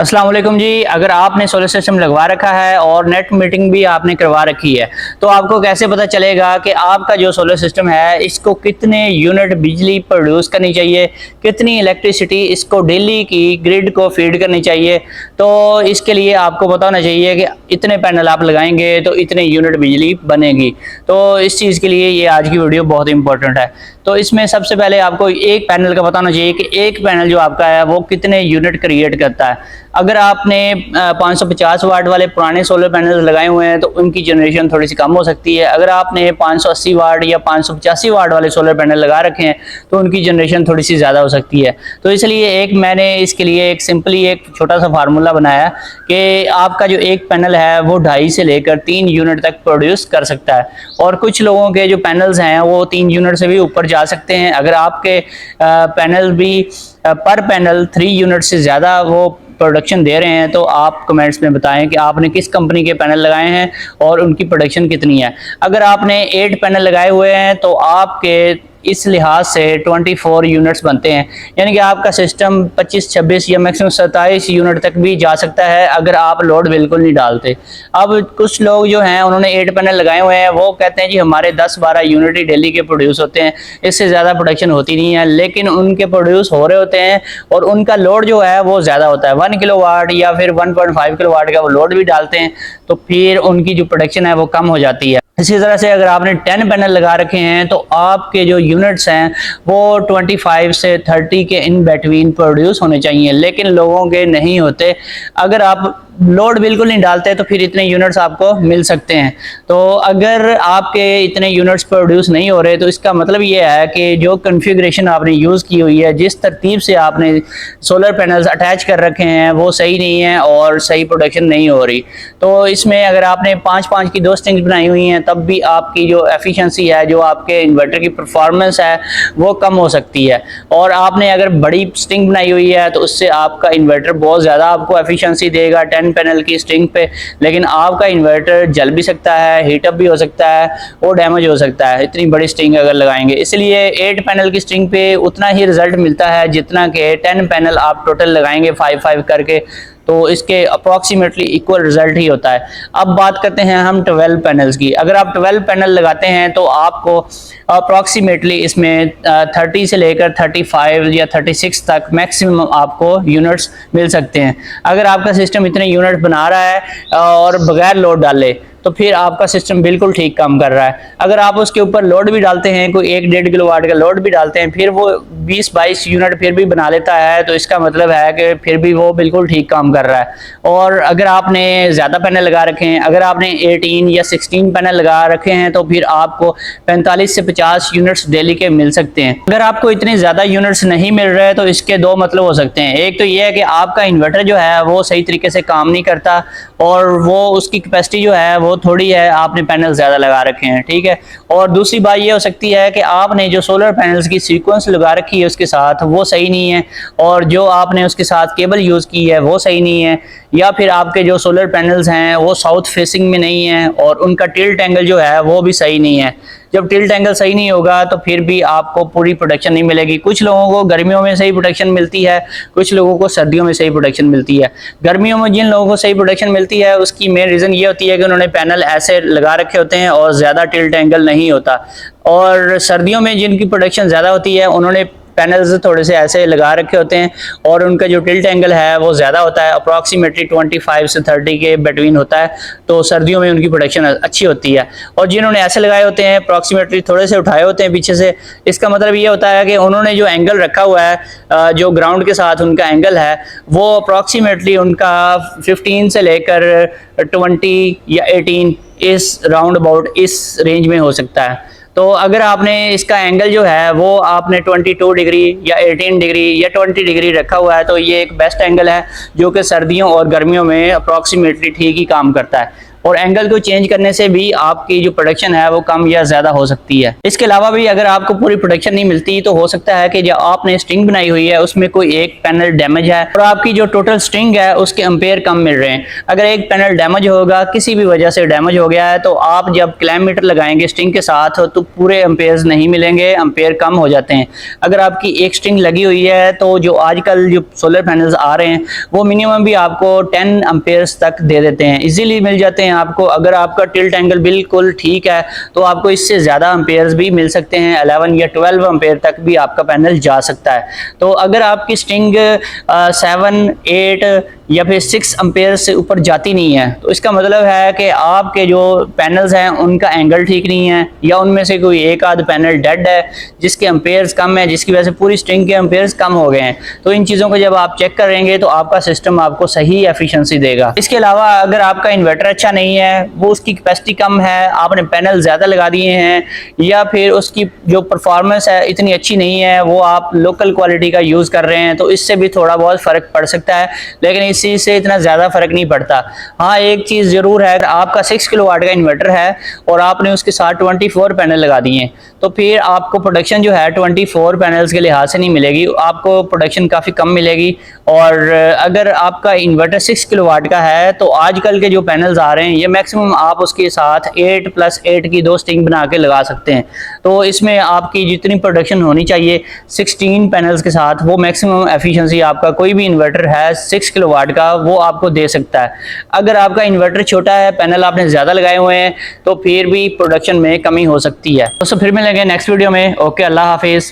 अस्सलाम वालेकुम जी। अगर आपने सोलर सिस्टम लगवा रखा है और नेट मीटिंग भी आपने करवा रखी है तो आपको कैसे पता चलेगा कि आपका जो सोलर सिस्टम है इसको कितने यूनिट बिजली प्रोड्यूस करनी चाहिए, कितनी इलेक्ट्रिसिटी इसको डेली की ग्रिड को फीड करनी चाहिए। तो इसके लिए आपको पता होना चाहिए कि इतने पैनल आप लगाएंगे तो इतने यूनिट बिजली बनेगी। तो इस चीज़ के लिए ये आज की वीडियो बहुत इंपॉर्टेंट है। तो इसमें सबसे पहले आपको एक पैनल का पता होना चाहिए कि एक पैनल जो आपका है वो कितने यूनिट क्रिएट करता है। अगर आपने 550 वाट वाले पुराने सोलर पैनल लगाए हुए हैं तो उनकी जनरेशन थोड़ी सी कम हो सकती है। अगर आपने 580 वाट या 585 वाट वाले सोलर पैनल लगा रखे हैं तो उनकी जनरेशन थोड़ी सी ज़्यादा हो सकती है। तो इसलिए मैंने इसके लिए सिंपली एक छोटा सा फार्मूला बनाया कि आपका जो एक पैनल है वो 2.5 से लेकर 3 यूनिट तक प्रोड्यूस कर सकता है। और कुछ लोगों के जो पैनल्स हैं वो 3 यूनिट से भी ऊपर जा सकते हैं। अगर आपके पैनल भी पर पैनल 3 यूनिट से ज़्यादा वो प्रोडक्शन दे रहे हैं तो आप कमेंट्स में बताएं कि आपने किस कंपनी के पैनल लगाए हैं और उनकी प्रोडक्शन कितनी है। अगर आपने 8 पैनल लगाए हुए हैं तो आपके इस लिहाज से 24 यूनिट्स बनते हैं, यानी कि आपका सिस्टम 25, 26 या मैक्सिमम 27 यूनिट तक भी जा सकता है अगर आप लोड बिल्कुल नहीं डालते। अब कुछ लोग जो हैं उन्होंने 8 पैनल लगाए हुए हैं, वो कहते हैं जी हमारे 10-12 यूनिट ही डेली के प्रोड्यूस होते हैं, इससे ज़्यादा प्रोडक्शन होती नहीं है। लेकिन उनके प्रोड्यूस हो रहे होते हैं और उनका लोड जो है वो ज़्यादा होता है, 1 किलोवाट या फिर 1.5 किलोवाट का वो लोड भी डालते हैं, तो फिर उनकी जो प्रोडक्शन है वो कम हो जाती है। इसी तरह से अगर आपने 10 पैनल लगा रखे हैं तो आपके जो यूनिट्स हैं वो 25 से 30 के इन बिटवीन प्रोड्यूस होने चाहिए, लेकिन लोगों के नहीं होते। अगर आप लोड बिल्कुल नहीं डालते तो फिर इतने यूनिट्स आपको मिल सकते हैं। तो अगर आपके इतने यूनिट्स प्रोड्यूस नहीं हो रहे तो इसका मतलब ये है कि जो कॉन्फ़िगरेशन आपने यूज़ की हुई है, जिस तरतीब से आपने सोलर पैनल्स अटैच कर रखे हैं वो सही नहीं है और सही प्रोडक्शन नहीं हो रही। तो इसमें अगर आपने 5-5 की 2 स्ट्रिंग्स बनाई हुई हैं तब भी आपकी जो एफिशिएंसी है, जो आपके इन्वर्टर की परफॉर्मेंस है वो कम हो सकती है। और आपने अगर बड़ी स्ट्रिंग बनाई हुई है तो उससे आपका इन्वर्टर बहुत ज़्यादा आपको एफिशिएंसी देगा 10 पैनल की स्ट्रिंग पे, लेकिन आपका इन्वर्टर जल भी सकता है, हीटअप भी हो सकता है, वो डैमेज हो सकता है इतनी बड़ी स्ट्रिंग अगर लगाएंगे। इसलिए 8 पैनल की स्ट्रिंग पे उतना ही रिजल्ट मिलता है जितना कि 10 पैनल आप टोटल लगाएंगे 5-5 करके, तो इसके अप्रॉक्सीमेटली इक्वल रिजल्ट ही होता है। अब बात करते हैं हम 12 पैनल्स की। अगर आप 12 पैनल लगाते हैं तो आपको अप्रॉक्सीमेटली इसमें 30 से लेकर 35 या 36 तक मैक्सिमम आपको यूनिट्स मिल सकते हैं। अगर आपका सिस्टम इतने यूनिट बना रहा है और बगैर लोड डाले तो फिर आपका सिस्टम बिल्कुल ठीक काम कर रहा है। अगर आप उसके ऊपर लोड भी डालते हैं, कोई 1-1.5 किलोवाट का लोड भी डालते हैं, फिर वो 20-22 यूनिट फिर भी बना लेता है, तो इसका मतलब है कि फिर भी वो बिल्कुल ठीक काम कर रहा है। और अगर आपने ज़्यादा पैनल लगा रखे हैं, अगर आपने 18 या 16 पैनल लगा रखे हैं तो फिर आपको 45 से 50 यूनिट्स डेली के मिल सकते हैं। अगर आपको इतने ज़्यादा यूनिट्स नहीं मिल रहे तो इसके 2 मतलब हो सकते हैं। एक तो ये है कि आपका इन्वर्टर जो है वो सही तरीके से काम नहीं करता और वो उसकी कैपेसिटी जो है वो थोड़ी है, आपने पैनल ज़्यादा लगा रखे हैं, ठीक है। और दूसरी बात ये हो सकती है कि आपने जो सोलर पैनल्स की सीक्वेंस लगा रखी है उसके साथ वो सही नहीं है, और जो आपने उसके साथ केबल यूज़ की है वो सही नहीं है, या फिर आपके जो सोलर पैनल्स हैं वो साउथ फेसिंग में नहीं है और उनका टिल्ट एंगल जो है वो भी सही नहीं है। जब टिल्ट एंगल सही नहीं होगा तो फिर भी आपको पूरी प्रोटेक्शन नहीं मिलेगी। कुछ लोगों को गर्मियों में सही प्रोटेक्शन मिलती है, कुछ लोगों को सर्दियों में सही प्रोटेक्शन मिलती है। गर्मियों में जिन लोगों को सही प्रोटेक्शन मिलती है उसकी मेन रीज़न ये होती है कि उन्होंने पैनल ऐसे लगा रखे होते हैं और ज़्यादा टिल्ट एंगल नहीं होता। और सर्दियों में जिनकी प्रोटेक्शन ज़्यादा होती है उन्होंने पैनल्स थोड़े से ऐसे लगा रखे होते हैं और उनका जो टिल्ट एंगल है वो ज़्यादा होता है, अप्रॉक्सीमेटली 25 से 30 के बिटवीन होता है, तो सर्दियों में उनकी प्रोटेक्शन अच्छी होती है। और जिन्होंने ऐसे लगाए होते हैं अप्रॉक्सीमेटली थोड़े से उठाए होते हैं पीछे से, इसका मतलब ये होता है कि उन्होंने जो एंगल रखा हुआ है, जो ग्राउंड के साथ उनका एंगल है वो अप्रॉक्सीमेटली उनका 15 से लेकर 20 या 18 इस राउंड अबाउट इस रेंज में हो सकता है। तो अगर आपने इसका एंगल जो है वो आपने 22 डिग्री या 18 डिग्री या 20 डिग्री रखा हुआ है तो ये एक बेस्ट एंगल है जो कि सर्दियों और गर्मियों में अप्रॉक्सीमेटली ठीक ही काम करता है। और एंगल को चेंज करने से भी आपकी जो प्रोडक्शन है वो कम या ज़्यादा हो सकती है। इसके अलावा भी अगर आपको पूरी प्रोडक्शन नहीं मिलती तो हो सकता है कि जो आपने स्ट्रिंग बनाई हुई है उसमें कोई एक पैनल डैमेज है और आपकी जो टोटल स्ट्रिंग है उसके एम्पेयर कम मिल रहे हैं। अगर एक पैनल डैमेज होगा, किसी भी वजह से डैमेज हो गया है, तो आप जब क्लैम्प मीटर लगाएंगे स्ट्रिंग के साथ तो पूरे एम्पेयर्स नहीं मिलेंगे, एम्पेयर कम हो जाते हैं। अगर आपकी एक स्ट्रिंग लगी हुई है तो जो आजकल जो सोलर पैनल्स आ रहे हैं वो मिनिमम भी आपको 10 एम्पेयर्स तक दे देते हैं, इजीली मिल जाते हैं आपको। अगर आपका टिल्ट एंगल बिल्कुल ठीक है तो आपको इससे ज़्यादा एम्पेयर्स भी मिल सकते हैं, 11 या 12 एम्पेयर तक भी आपका पैनल जा सकता है। तो अगर आपकी स्ट्रिंग 7, 8 या फिर 6 एम्पेयर से ऊपर जाती नहीं है तो इसका मतलब है कि आपके जो पैनल्स हैं उनका एंगल ठीक नहीं है, या उनमें से कोई एक आध पैनल डेड है जिसके एम्पेयर्स कम है, जिसकी वजह से पूरी स्ट्रिंग के एम्पेयर्स कम हो गए हैं। तो इन चीज़ों को जब आप चेक करेंगे तो आपका सिस्टम आपको सही एफिशिएंसी देगा। इसके अलावा अगर आपका इन्वर्टर अच्छा नहीं है, वो उसकी कैपेसिटी कम है, आपने पैनल ज़्यादा लगा दिए हैं, या फिर उसकी जो परफॉर्मेंस है इतनी अच्छी नहीं है, वो आप लोकल क्वालिटी का यूज़ कर रहे हैं, तो इससे भी थोड़ा बहुत फ़र्क पड़ सकता है, लेकिन इस चीज़ से इतना ज़्यादा फ़र्क नहीं पड़ता। हाँ, एक चीज़ ज़रूर है, आपका 6 किलोवाट का इन्वर्टर है और आपने उसके साथ 24 पैनल लगा दिए तो फिर आपको प्रोडक्शन जो है 24 पैनल्स के लिहाज से नहीं मिलेगी, आपको प्रोडक्शन काफ़ी कम मिलेगी। और अगर आपका इन्वर्टर 6 किलोवाट का है तो आजकल के जो पैनल्स आ रहे हैं ये मैक्सिमम आप उसके साथ 8+8 की 2 स्ट्रिंग बना के लगा सकते हैं। तो इसमें आपकी जितनी प्रोडक्शन होनी चाहिए 16 पैनल्स के साथ, वो मैक्सिमम एफिशिएंसी आपका कोई भी इन्वर्टर है 6 किलोवाट का वो आपको दे सकता है। अगर आपका इन्वर्टर छोटा है, पैनल आपने ज़्यादा लगाए हुए हैं, तो फिर भी प्रोडक्शन में कमी हो सकती है। दोस्तों फिर मिलेंगे नेक्स्ट वीडियो में। ओके, अल्लाह हाफिज़।